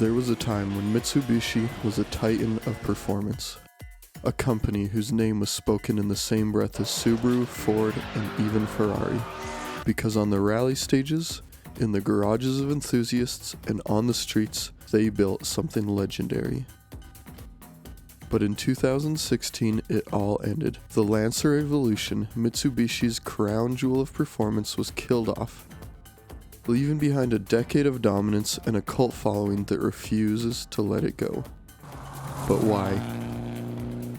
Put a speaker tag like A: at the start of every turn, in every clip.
A: There was a time when Mitsubishi was a titan of performance. A company whose name was spoken in the same breath as Subaru, Ford, and even Ferrari. Because on the rally stages, in the garages of enthusiasts, and on the streets, they built something legendary. But in 2016, it all ended. The Lancer Evolution, Mitsubishi's crown jewel of performance, was killed off, leaving behind a decade of dominance and a cult following that refuses to let it go. But why?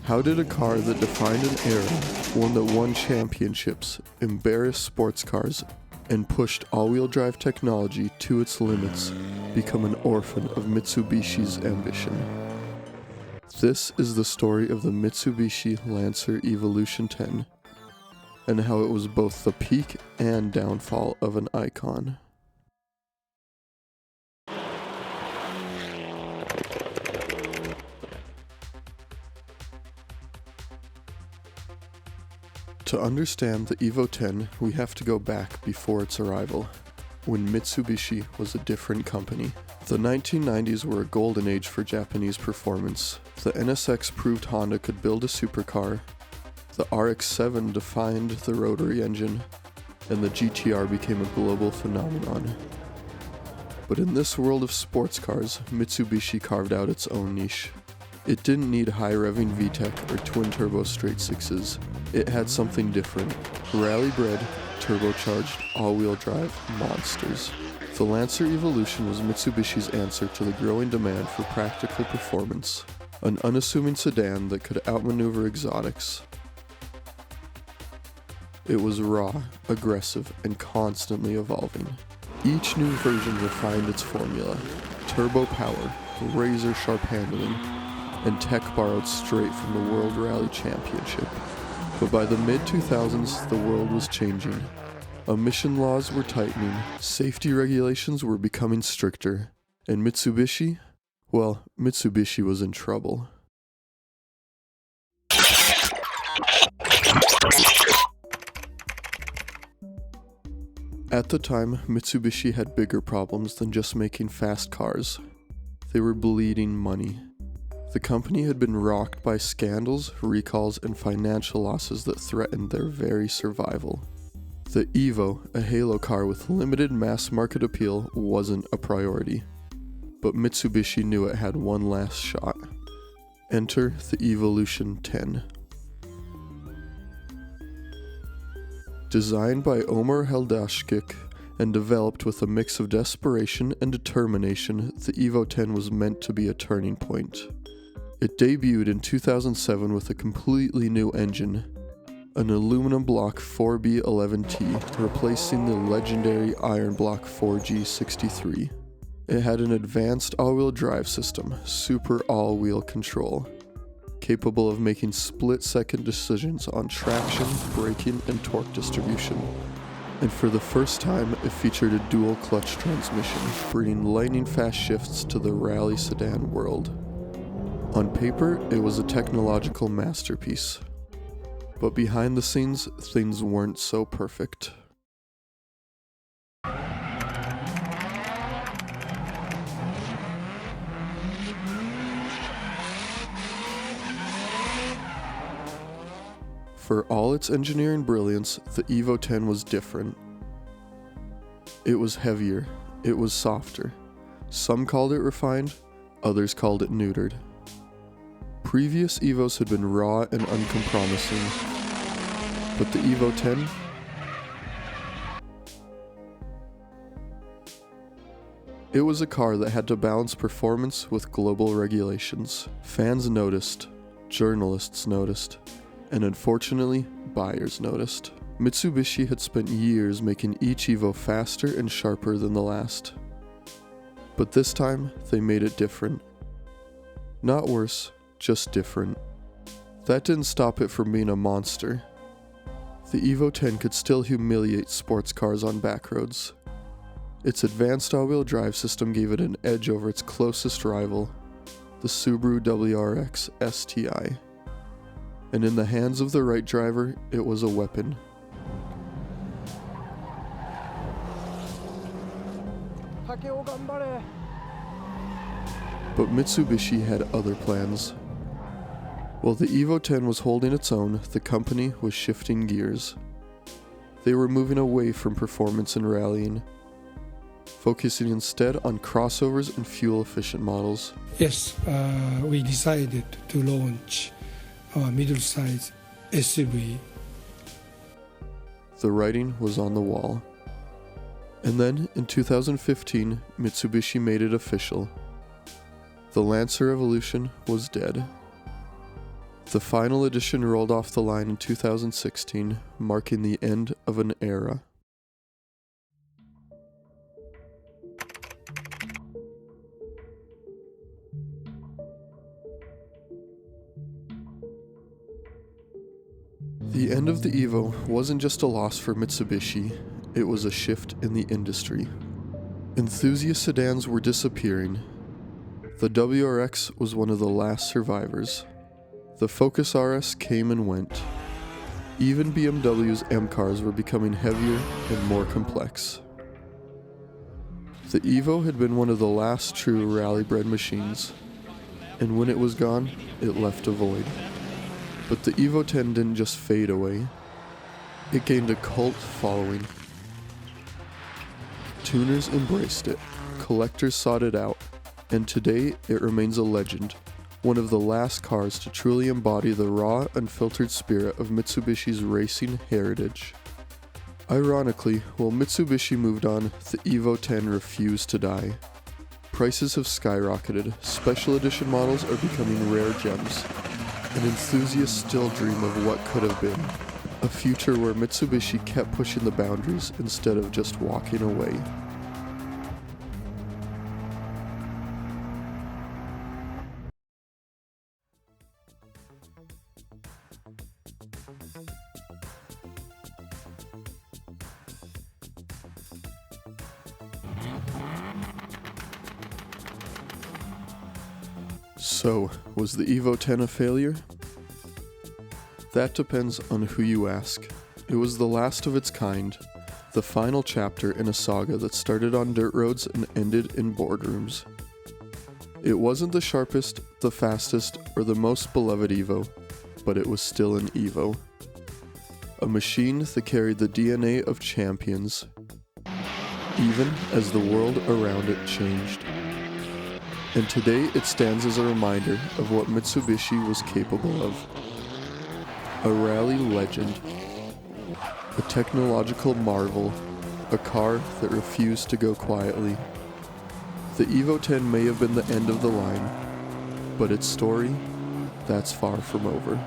A: How did a car that defined an era, one that won championships, embarrassed sports cars, and pushed all-wheel drive technology to its limits, become an orphan of Mitsubishi's ambition? This is the story of the Mitsubishi Lancer Evolution X, and how it was both the peak and downfall of an icon. To understand the Evo X, we have to go back before its arrival, when Mitsubishi was a different company. The 1990s were a golden age for Japanese performance. The NSX proved Honda could build a supercar, the RX-7 defined the rotary engine, and the GTR became a global phenomenon. But in this world of sports cars, Mitsubishi carved out its own niche. It didn't need high-revving VTEC or twin-turbo straight-sixes. It had something different. Rally-bred, turbocharged, all-wheel drive monsters. The Lancer Evolution was Mitsubishi's answer to the growing demand for practical performance. An unassuming sedan that could outmaneuver exotics. It was raw, aggressive, and constantly evolving. Each new version refined its formula. Turbo power, razor-sharp handling, and tech borrowed straight from the World Rally Championship. But by the mid-2000s, the world was changing. Emission laws were tightening, safety regulations were becoming stricter, and Mitsubishi was in trouble. At the time, Mitsubishi had bigger problems than just making fast cars. They were bleeding money. The company had been rocked by scandals, recalls, and financial losses that threatened their very survival. The Evo, a halo car with limited mass market appeal, wasn't a priority. But Mitsubishi knew it had one last shot. Enter the Evolution X. Designed by Omar Heldashkik and developed with a mix of desperation and determination, the Evo X was meant to be a turning point. It debuted in 2007 with a completely new engine, an aluminum block 4B11T, replacing the legendary iron block 4G63. It had an advanced all-wheel drive system, super all-wheel control, capable of making split-second decisions on traction, braking, and torque distribution. And for the first time, it featured a dual-clutch transmission, bringing lightning-fast shifts to the rally sedan world. On paper, it was a technological masterpiece. But behind the scenes, things weren't so perfect. For all its engineering brilliance, the Evo X was different. It was heavier, it was softer. Some called it refined, others called it neutered. Previous Evos had been raw and uncompromising, but the Evo X? It was a car that had to balance performance with global regulations. Fans noticed, journalists noticed, and unfortunately, buyers noticed. Mitsubishi had spent years making each Evo faster and sharper than the last. But this time, they made it different. Not worse, just different. That didn't stop it from being a monster. The Evo X could still humiliate sports cars on back roads. Its advanced all-wheel drive system gave it an edge over its closest rival, the Subaru WRX STI. And in the hands of the right driver, it was a weapon. But Mitsubishi had other plans. While the Evo 10 was holding its own, the company was shifting gears. They were moving away from performance and rallying, focusing instead on crossovers and fuel-efficient models.
B: Yes, we decided to launch our middle-size SUV.
A: The writing was on the wall. And then, in 2015, Mitsubishi made it official. The Lancer Evolution was dead. The final edition rolled off the line in 2016, marking the end of an era. The end of the Evo wasn't just a loss for Mitsubishi, it was a shift in the industry. Enthusiast sedans were disappearing. The WRX was one of the last survivors. The Focus RS came and went. Even BMW's M cars were becoming heavier and more complex. The Evo had been one of the last true rally-bred machines, and when it was gone, it left a void. But the Evo 10 didn't just fade away. It gained a cult following. Tuners embraced it, collectors sought it out, and today it remains a legend, one of the last cars to truly embody the raw, unfiltered spirit of Mitsubishi's racing heritage. Ironically, while Mitsubishi moved on, the Evo 10 refused to die. Prices have skyrocketed, special edition models are becoming rare gems, and enthusiasts still dream of what could have been. A future where Mitsubishi kept pushing the boundaries instead of just walking away. So, was the Evo 10 a failure? That depends on who you ask. It was the last of its kind, the final chapter in a saga that started on dirt roads and ended in boardrooms. It wasn't the sharpest, the fastest, or the most beloved Evo, but it was still an Evo. A machine that carried the DNA of champions, even as the world around it changed. And today it stands as a reminder of what Mitsubishi was capable of. A rally legend, a technological marvel, a car that refused to go quietly. The Evo 10 may have been the end of the line, but its story, that's far from over.